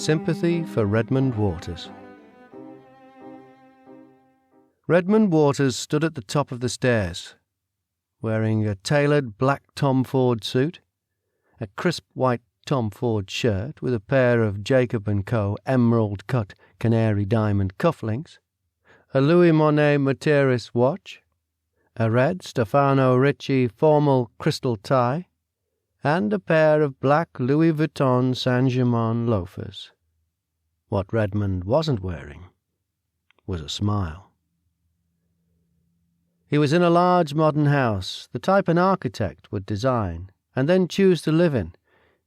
Sympathy for Redmond Waters. Redmond Waters stood at the top of the stairs, wearing a tailored black Tom Ford suit, a crisp white Tom Ford shirt with a pair of Jacob & Co. emerald-cut canary diamond cufflinks, a Louis Monet Materis watch, a red Stefano Ricci formal crystal tie, and a pair of black Louis Vuitton Saint-Germain loafers. What Redmond wasn't wearing was a smile. He was in a large modern house, the type an architect would design and then choose to live in,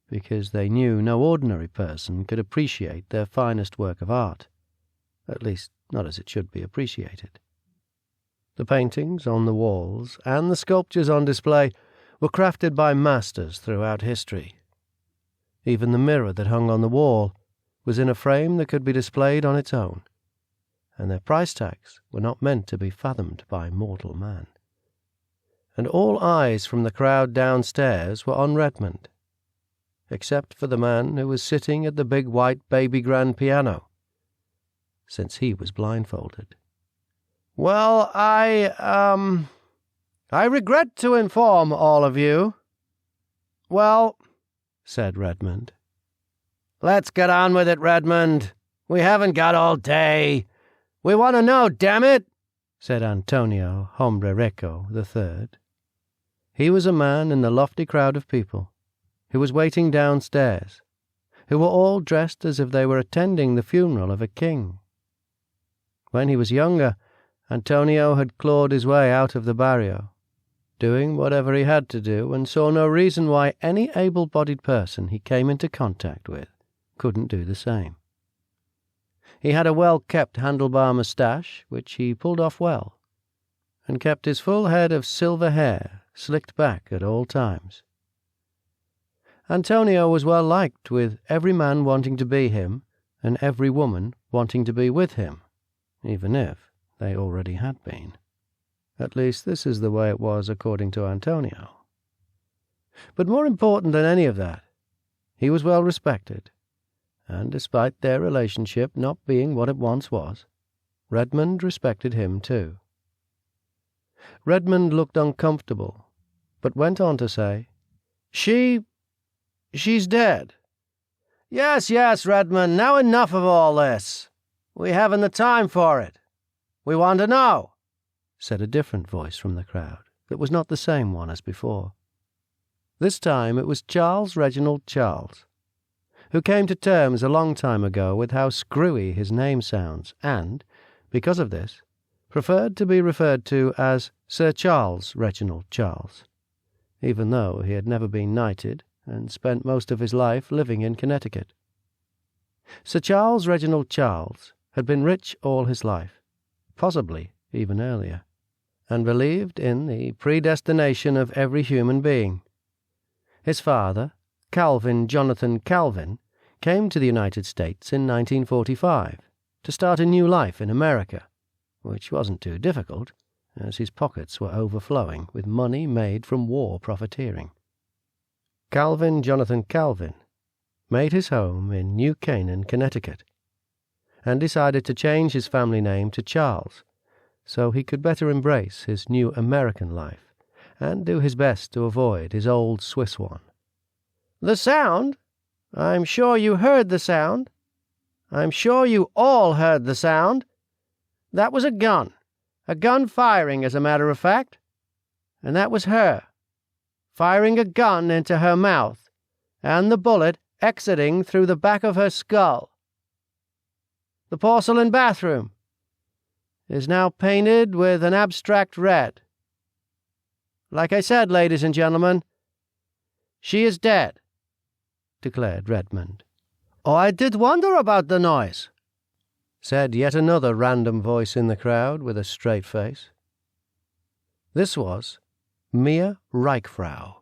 because they knew no ordinary person could appreciate their finest work of art, at least not as it should be appreciated. The paintings on the walls and the sculptures on display were crafted by masters throughout history. Even the mirror that hung on the wall was in a frame that could be displayed on its own, and their price tags were not meant to be fathomed by mortal man. And all eyes from the crowd downstairs were on Redmond, except for the man who was sitting at the big white baby grand piano, since he was blindfolded. "Well, I regret to inform all of you." "Well," said Redmond. "Let's get on with it, Redmond. We haven't got all day. We want to know, damn it," said Antonio Hombre Rico III. He was a man in the lofty crowd of people who was waiting downstairs, who were all dressed as if they were attending the funeral of a king. When he was younger, Antonio had clawed his way out of the barrio, doing whatever he had to do, and saw no reason why any able-bodied person he came into contact with couldn't do the same. He had a well-kept handlebar moustache, which he pulled off well, and kept his full head of silver hair slicked back at all times. Antonio was well liked, with every man wanting to be him and every woman wanting to be with him, even if they already had been. At least this is the way it was according to Antonio. But more important than any of that, he was well respected, and despite their relationship not being what it once was, Redmond respected him too. Redmond looked uncomfortable, but went on to say, She's dead." Yes, Redmond, now enough of all this. We haven't the time for it. We want to know," said a different voice from the crowd that was not the same one as before. This time it was Charles Reginald Charles, who came to terms a long time ago with how screwy his name sounds and, because of this, preferred to be referred to as Sir Charles Reginald Charles, even though he had never been knighted and spent most of his life living in Connecticut. Sir Charles Reginald Charles had been rich all his life, possibly even earlier, and believed in the predestination of every human being. His father, Calvin Jonathan Calvin, came to the United States in 1945 to start a new life in America, which wasn't too difficult, as his pockets were overflowing with money made from war profiteering. Calvin Jonathan Calvin made his home in New Canaan, Connecticut, and decided to change his family name to Charles so he could better embrace his new American life and do his best to avoid his old Swiss one. "The sound? I'm sure you heard the sound. I'm sure you all heard the sound. That was a gun firing, as a matter of fact. And that was her, firing a gun into her mouth, and the bullet exiting through the back of her skull. The porcelain bathroom is now painted with an abstract red. Like I said, ladies and gentlemen, she is dead," declared Redmond. "Oh, I did wonder about the noise," said yet another random voice in the crowd with a straight face. This was Mia Reichfrau,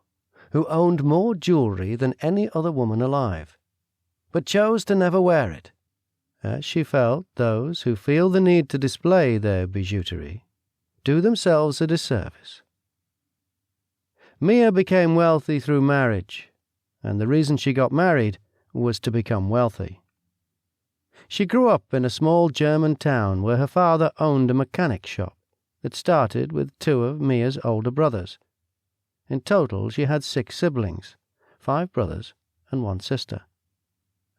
who owned more jewelry than any other woman alive, but chose to never wear it, as she felt those who feel the need to display their bijouterie do themselves a disservice. Mia became wealthy through marriage, and the reason she got married was to become wealthy. She grew up in a small German town where her father owned a mechanic shop that started with 2 of Mia's older brothers. In total, she had 6 siblings, 5 brothers and 1 sister.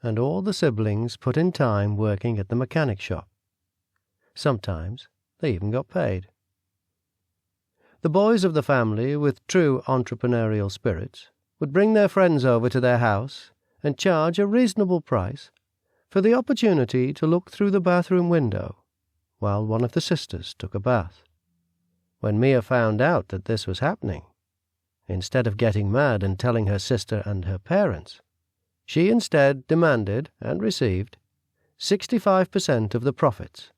And all the siblings put in time working at the mechanic shop. Sometimes they even got paid. The boys of the family, with true entrepreneurial spirits, would bring their friends over to their house and charge a reasonable price for the opportunity to look through the bathroom window while one of the sisters took a bath. When Mia found out that this was happening, instead of getting mad and telling her sister and her parents, she instead demanded and received 65% of the profits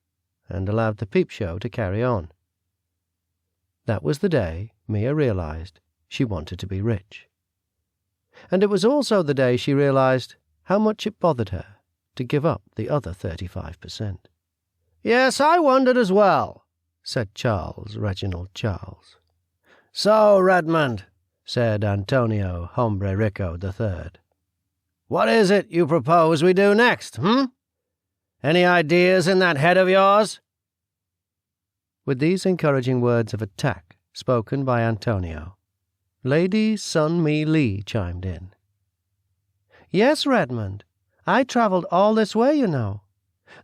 and allowed the peep show to carry on. That was the day Mia realized she wanted to be rich. And it was also the day she realized how much it bothered her to give up the other 35%. "Yes, I wondered as well," said Charles Reginald Charles. "So, Redmond," said Antonio Hombre Rico III, "what is it you propose we do next, Any ideas in that head of yours?" With these encouraging words of attack spoken by Antonio, Lady Sun Mi Lee chimed in. "Yes, Redmond. I travelled all this way, you know.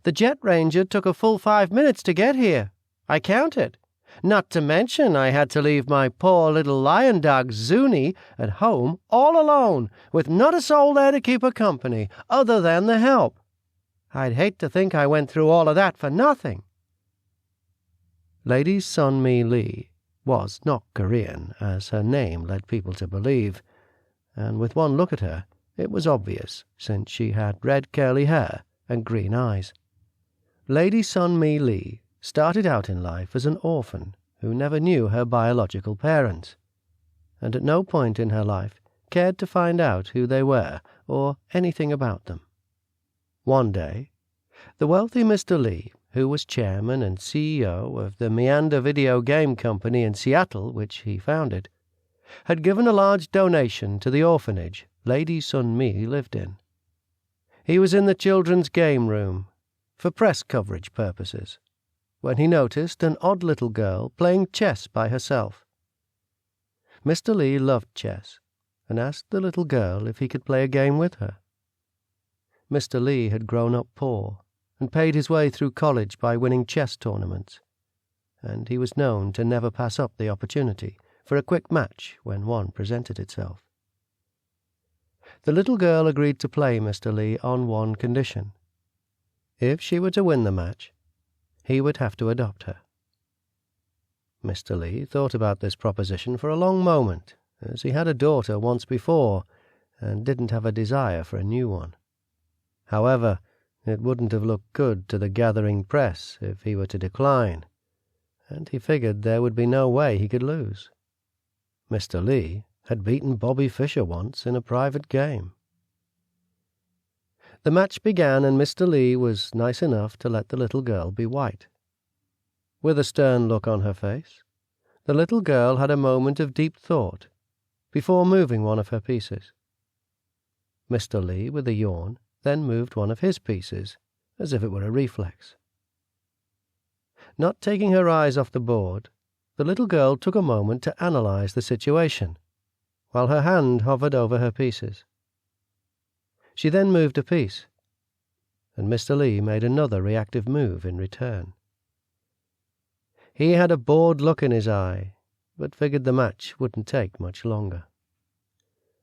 The jet ranger took a full 5 minutes to get here. I counted. Not to mention I had to leave my poor little lion dog Zuni at home all alone, with not a soul there to keep her company, other than the help. I'd hate to think I went through all of that for nothing." Lady Sun Mi Lee was not Korean, as her name led people to believe, and with one look at her, it was obvious, since she had red curly hair and green eyes. Lady Sun Mi Lee started out in life as an orphan who never knew her biological parents, and at no point in her life cared to find out who they were or anything about them. One day, the wealthy Mr. Lee, who was chairman and CEO of the Meander Video Game Company in Seattle, which he founded, had given a large donation to the orphanage Lady Sun Mi lived in. He was in the children's game room, for press coverage purposes, when he noticed an odd little girl playing chess by herself. Mr. Lee loved chess, and asked the little girl if he could play a game with her. Mr. Lee had grown up poor, and paid his way through college by winning chess tournaments, and he was known to never pass up the opportunity for a quick match when one presented itself. The little girl agreed to play Mr. Lee on one condition. If she were to win the match, he would have to adopt her. Mr. Lee thought about this proposition for a long moment, as he had a daughter once before, and didn't have a desire for a new one. However, it wouldn't have looked good to the gathering press if he were to decline, and he figured there would be no way he could lose. Mr. Lee had beaten Bobby Fischer once in a private game. The match began, and Mr. Lee was nice enough to let the little girl be white. With a stern look on her face, the little girl had a moment of deep thought before moving one of her pieces. Mr. Lee, with a yawn, then moved one of his pieces, as if it were a reflex. Not taking her eyes off the board, the little girl took a moment to analyze the situation, while her hand hovered over her pieces. She then moved a piece, and Mr. Lee made another reactive move in return. He had a bored look in his eye, but figured the match wouldn't take much longer.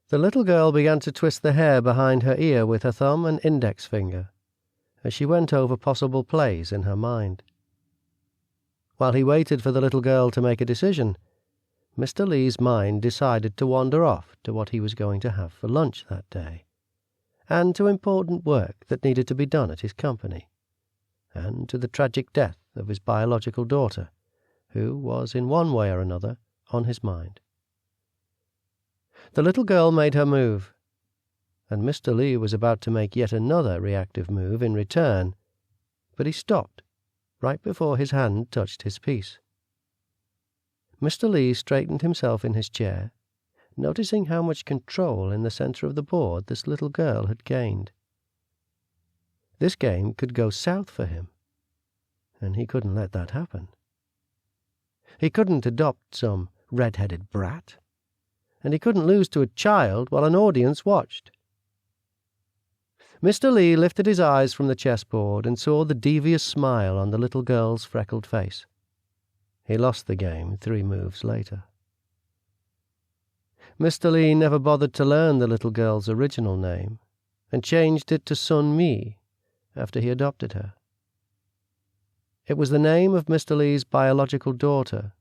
The little girl began to twist the hair behind her ear with her thumb and index finger, as she went over possible plays in her mind. While he waited for the little girl to make a decision, Mr. Lee's mind decided to wander off to what he was going to have for lunch that day, and to important work that needed to be done at his company, and to the tragic death of his biological daughter, who was in one way or another on his mind. The little girl made her move, and Mr. Lee was about to make yet another reactive move in return, but he stopped right before his hand touched his piece. Mr. Lee straightened himself in his chair, noticing how much control in the center of the board this little girl had gained. This game could go south for him, and he couldn't let that happen. He couldn't adopt some red-headed brat, and he couldn't lose to a child while an audience watched. Mr. Lee lifted his eyes from the chessboard and saw the devious smile on the little girl's freckled face. He lost the game 3 moves later. Mr. Lee never bothered to learn the little girl's original name, and changed it to Sun Mi after he adopted her. It was the name of Mr. Lee's biological daughter,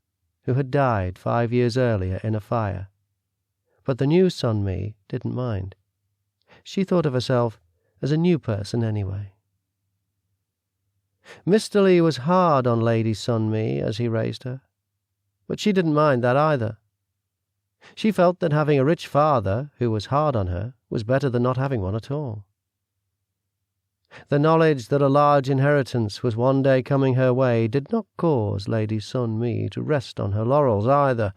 who had died 5 years earlier in a fire. But the new Sun Mi didn't mind. She thought of herself as a new person anyway. Mr. Lee was hard on Lady Sun Mi as he raised her, but she didn't mind that either. She felt that having a rich father who was hard on her was better than not having one at all. The knowledge that a large inheritance was one day coming her way did not cause Lady Sun Mi to rest on her laurels either.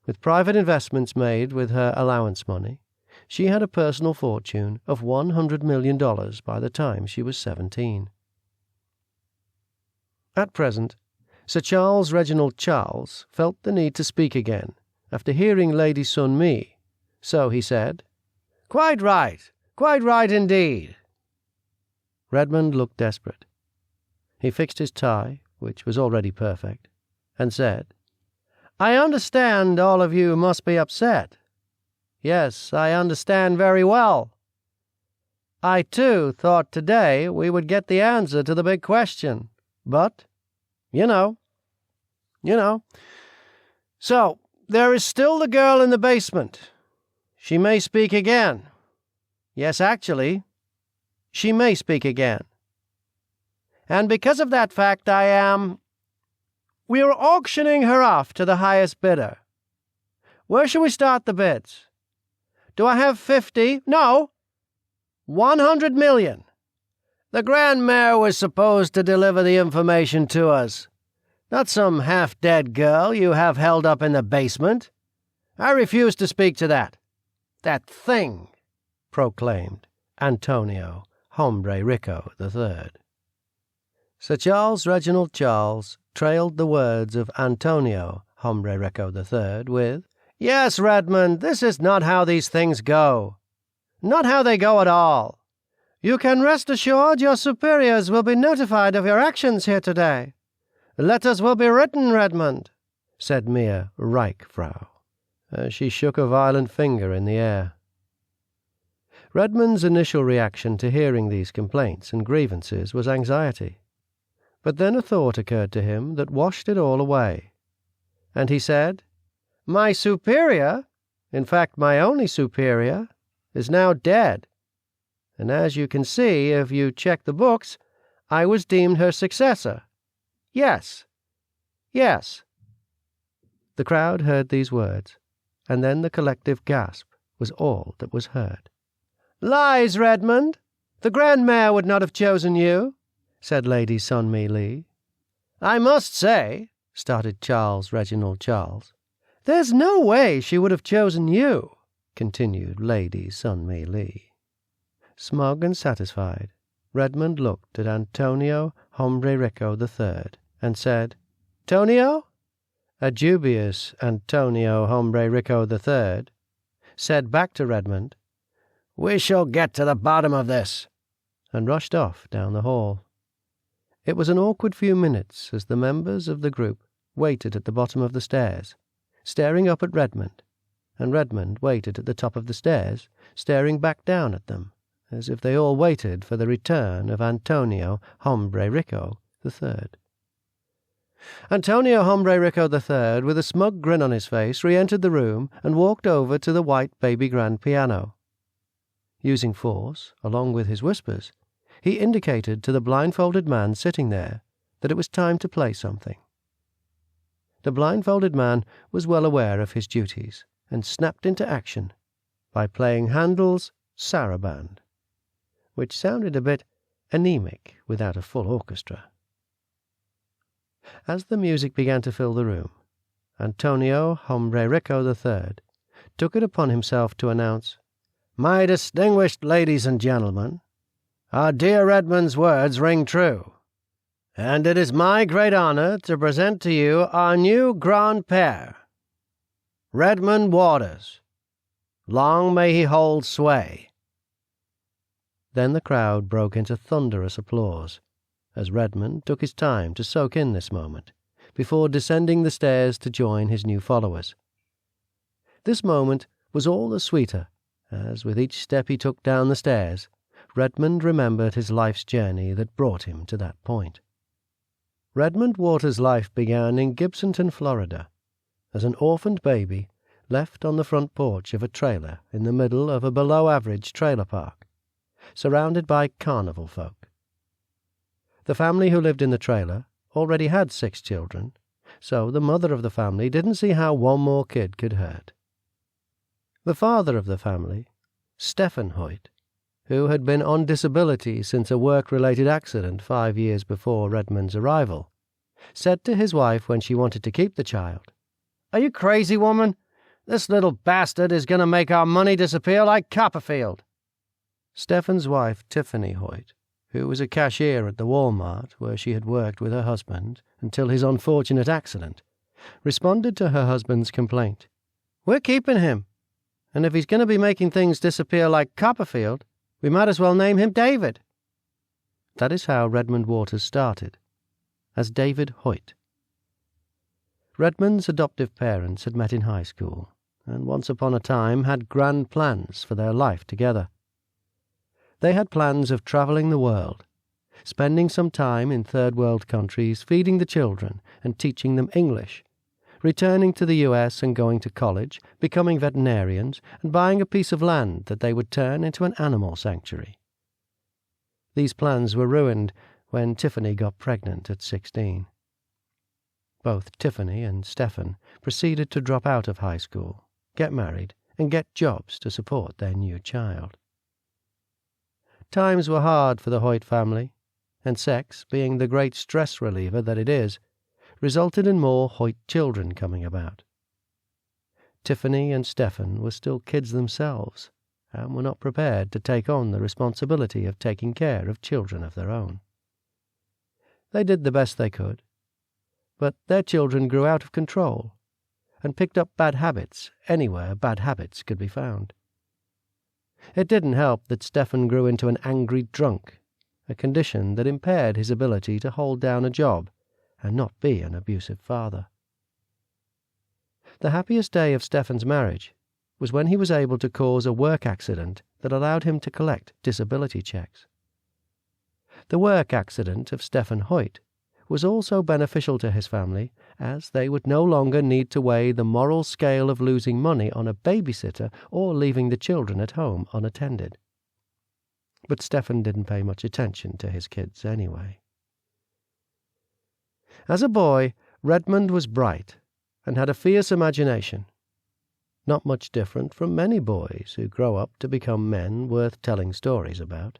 With private investments made with her allowance money, she had a personal fortune of $100 million by the time she was 17. At present, Sir Charles Reginald Charles felt the need to speak again after hearing Lady Sun Mi, so he said, quite right indeed." Redmond looked desperate. He fixed his tie, which was already perfect, and said, "I understand all of you must be upset. Yes, I understand very well. I, too, thought today we would get the answer to the big question, but, you know. So, there is still the girl in the basement. She may speak again. Yes, actually, she may speak again. And because of that fact, we are auctioning her off to the highest bidder. Where shall we start the bids? Do I have 50? No, 100 million. The Grand Mayor was supposed to deliver the information to us, not some half-dead girl you have held up in the basement. I refuse to speak to that. That thing," proclaimed Antonio Hombre Rico III. Sir Charles Reginald Charles trailed the words of Antonio Hombre Rico III with, "Yes, Redmond, this is not how these things go. Not how they go at all. You can rest assured your superiors will be notified of your actions here today. Letters will be written, Redmond," said Mia Reichfrau, as she shook a violent finger in the air. Redmond's initial reaction to hearing these complaints and grievances was anxiety. But then a thought occurred to him that washed it all away, and he said, "My superior, in fact my only superior, is now dead, and as you can see if you check the books, I was deemed her successor. Yes. The crowd heard these words, and then the collective gasp was all that was heard. "Lies, Redmond! The Grand Mayor would not have chosen you," said Lady Sun Mi Lee. "I must say," started Charles Reginald Charles. "There's no way she would have chosen you," continued Lady Sun Mi Lee. Smug and satisfied, Redmond looked at Antonio Hombre Rico III and said, "Tonio?" A dubious Antonio Hombre Rico III said back to Redmond, "We shall get to the bottom of this," and rushed off down the hall. It was an awkward few minutes as the members of the group waited at the bottom of the stairs, staring up at Redmond, and Redmond waited at the top of the stairs, staring back down at them, as if they all waited for the return of Antonio Hombre Rico III. Antonio Hombre Rico III, with a smug grin on his face, re-entered the room and walked over to the white baby grand piano. Using force, along with his whispers, he indicated to the blindfolded man sitting there that it was time to play something. The blindfolded man was well aware of his duties and snapped into action by playing Handel's Saraband, which sounded a bit anemic without a full orchestra. As the music began to fill the room, Antonio Hombre Rico III took it upon himself to announce, "My distinguished ladies and gentlemen, Our dear Redmond's words ring true, and it is my great honor to present to you our new grand-père, Redmond Waters. Long may he hold sway." Then the crowd broke into thunderous applause, as Redmond took his time to soak in this moment, before descending the stairs to join his new followers. This moment was all the sweeter, as with each step he took down the stairs, Redmond remembered his life's journey that brought him to that point. Redmond Waters' life began in Gibsonton, Florida, as an orphaned baby left on the front porch of a trailer in the middle of a below-average trailer park, surrounded by carnival folk. The family who lived in the trailer already had 6 children, so the mother of the family didn't see how one more kid could hurt. The father of the family, Stephen Hoyt, who had been on disability since a work-related accident 5 years before Redmond's arrival, said to his wife when she wanted to keep the child, "Are you crazy, woman? This little bastard is going to make our money disappear like Copperfield." Stephen's wife, Tiffany Hoyt, who was a cashier at the Walmart where she had worked with her husband until his unfortunate accident, responded to her husband's complaint. "We're keeping him, and if he's going to be making things disappear like Copperfield, we might as well name him David." That is how Redmond Waters started, as David Hoyt. Redmond's adoptive parents had met in high school, and once upon a time had grand plans for their life together. They had plans of traveling the world, spending some time in third-world countries feeding the children and teaching them English, returning to the US and going to college, becoming veterinarians, and buying a piece of land that they would turn into an animal sanctuary. These plans were ruined when Tiffany got pregnant at 16. Both Tiffany and Stephen proceeded to drop out of high school, get married, and get jobs to support their new child. Times were hard for the Hoyt family, and sex, being the great stress reliever that it is, resulted in more Hoyt children coming about. Tiffany and Stephen were still kids themselves, and were not prepared to take on the responsibility of taking care of children of their own. They did the best they could, but their children grew out of control and picked up bad habits anywhere bad habits could be found. It didn't help that Stephen grew into an angry drunk, a condition that impaired his ability to hold down a job and not be an abusive father. The happiest day of Stephen's marriage was when he was able to cause a work accident that allowed him to collect disability checks. The work accident of Stephen Hoyt was also beneficial to his family, as they would no longer need to weigh the moral scale of losing money on a babysitter or leaving the children at home unattended. But Stephen didn't pay much attention to his kids anyway. As a boy, Redmond was bright and had a fierce imagination, not much different from many boys who grow up to become men worth telling stories about.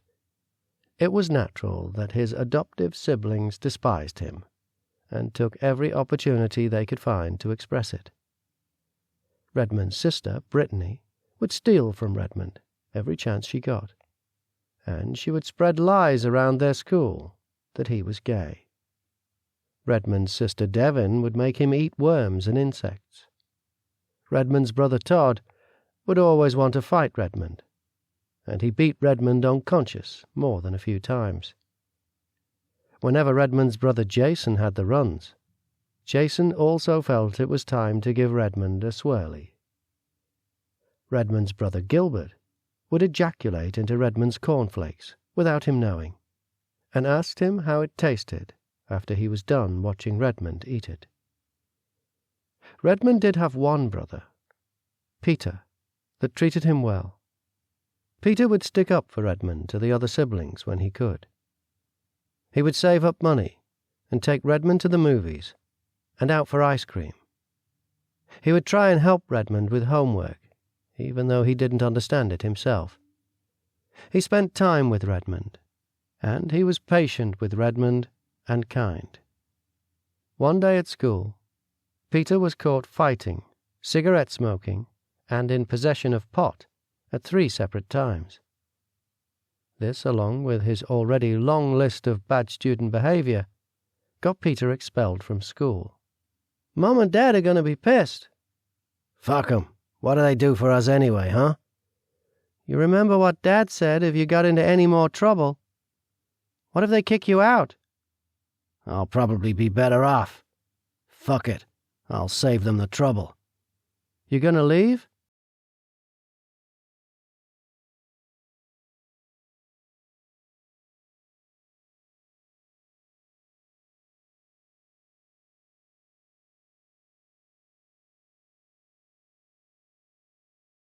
It was natural that his adoptive siblings despised him, and took every opportunity they could find to express it. Redmond's sister, Brittany, would steal from Redmond every chance she got, and she would spread lies around their school that he was gay. Redmond's sister Devin would make him eat worms and insects. Redmond's brother Todd would always want to fight Redmond, and he beat Redmond unconscious more than a few times. Whenever Redmond's brother Jason had the runs, Jason also felt it was time to give Redmond a swirly. Redmond's brother Gilbert would ejaculate into Redmond's cornflakes without him knowing, and asked him how it tasted after he was done watching Redmond eat it. Redmond did have one brother, Peter, that treated him well. Peter would stick up for Redmond to the other siblings when he could. He would save up money and take Redmond to the movies and out for ice cream. He would try and help Redmond with homework, even though he didn't understand it himself. He spent time with Redmond, and he was patient with Redmond and kind. One day at school, Peter was caught fighting, cigarette smoking, and in possession of pot at 3 separate times. This, along with his already long list of bad student behavior, got Peter expelled from school. Mom and Dad are going to be pissed. Fuck 'em. What do they do for us anyway, huh? You remember what Dad said if you got into any more trouble. What if they kick you out? I'll probably be better off. Fuck it. I'll save them the trouble. You gonna leave?